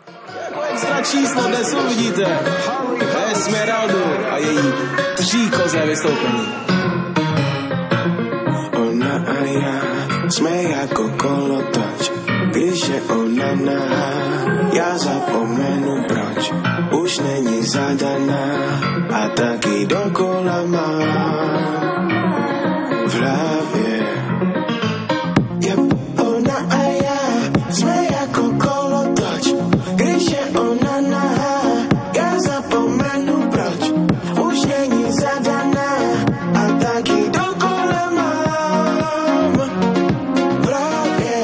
Jako extra číslo dnes uvidíte Esmeraldu a její příkozné vystoupení. Ona a já jsme jako kolotoč, když je ona nahá, já zapomenu proč, už není zadaná a taky dokola mám v hlavě. Ona a já jsme jako kolotoč, když je ona nahá, já zapomenu proč, už není zadaná a taky dokola mám v hlavě.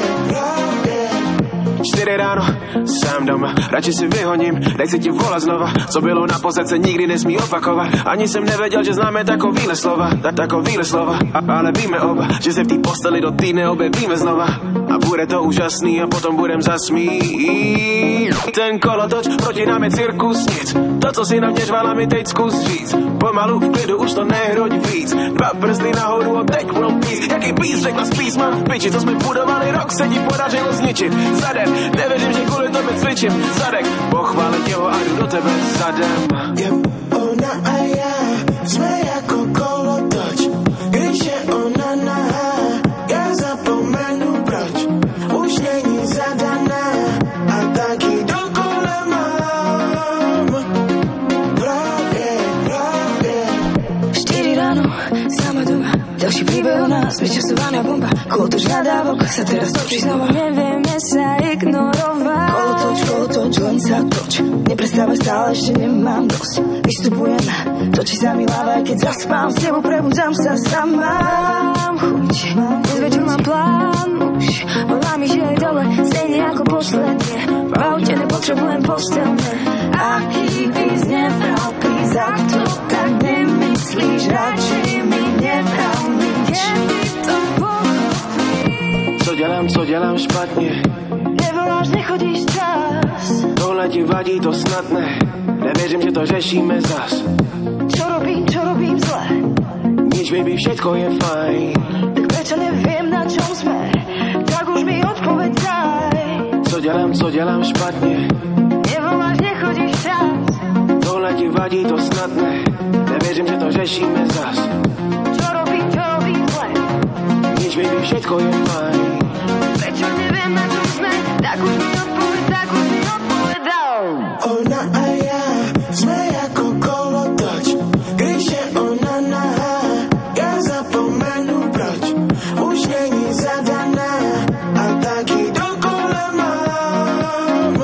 4 ráno, sám doma, radši si vyhoním, nechci ti volat znova, co bylo naposled se nikdy nesmí opakovat, ani jsem nevěděl, že známe takovýhle slova, takovýhle slova, ale víme oba, že se v té posteli do týdne objevíme znova a bude to úžasný a potom budem zasmít. Ten kolotoč proti nám je cirkus, nic, to, co si na mě žvala, mi teď zkus říct, pomalu v klidu, už to nehroď víc, 2 prsty nahoru a teď world peace, jaký peace, řekla spíš, mám v piči, co jsme budovali rok, se ti podařilo zničit, zadem, nevěřím, že kvůli tobě cvičím, zadek, pochválit jeho a jdu do tebe zadem. Ona a já jsme jako kolotoč, když je ona nahá, já zapomenu proč, už není zadaná a taky dokola mám právě. 4 ráno, sama doma, ďalší príbeh o nás, vyčasovaná bomba, kolotoč nadávok sa teraz točí znova, nevieme sa ignorovať. Kolotoč, len sa toč, neprestávaj stále, ešte nemám dosť, vystupujem, točí sa mi hlava, keď zaspám, s tebou prebudzam sa sama. Mám chuť, dnes večer mám plán, už volá mi, že je dole, stejne ako posledne, v aute nepotrebujem postelne. Aký by znebral prísť, ak to tak nemyslíš, radšej mi nebral nič. To pochopíš. Co dělám špatně? Nevoláš, nechodíš čas. Tohle ti vadí, to snad ne, nevěřím, že to řešíme zas. Čo robím zle? Nič, baby, všetko je fajn. Tak prečo neviem, na čom sme? Tak už mi odpoveď daj. Co dělám špatně? Nevoláš, nechodíš čas. Tohle ti vadí, to snad ne, nevěřím, že to řešíme zas. Čo robím zle? Nič, baby, všetko je fajn. Prečo neviem, na čom sme? Tak už mi odpoveď daj. Ona a já jsme jako kolotoč, když je ona nahá, já zapomenu proč, už není zadaná a taky dokola mám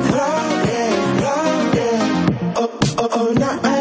v hlavě. Ona a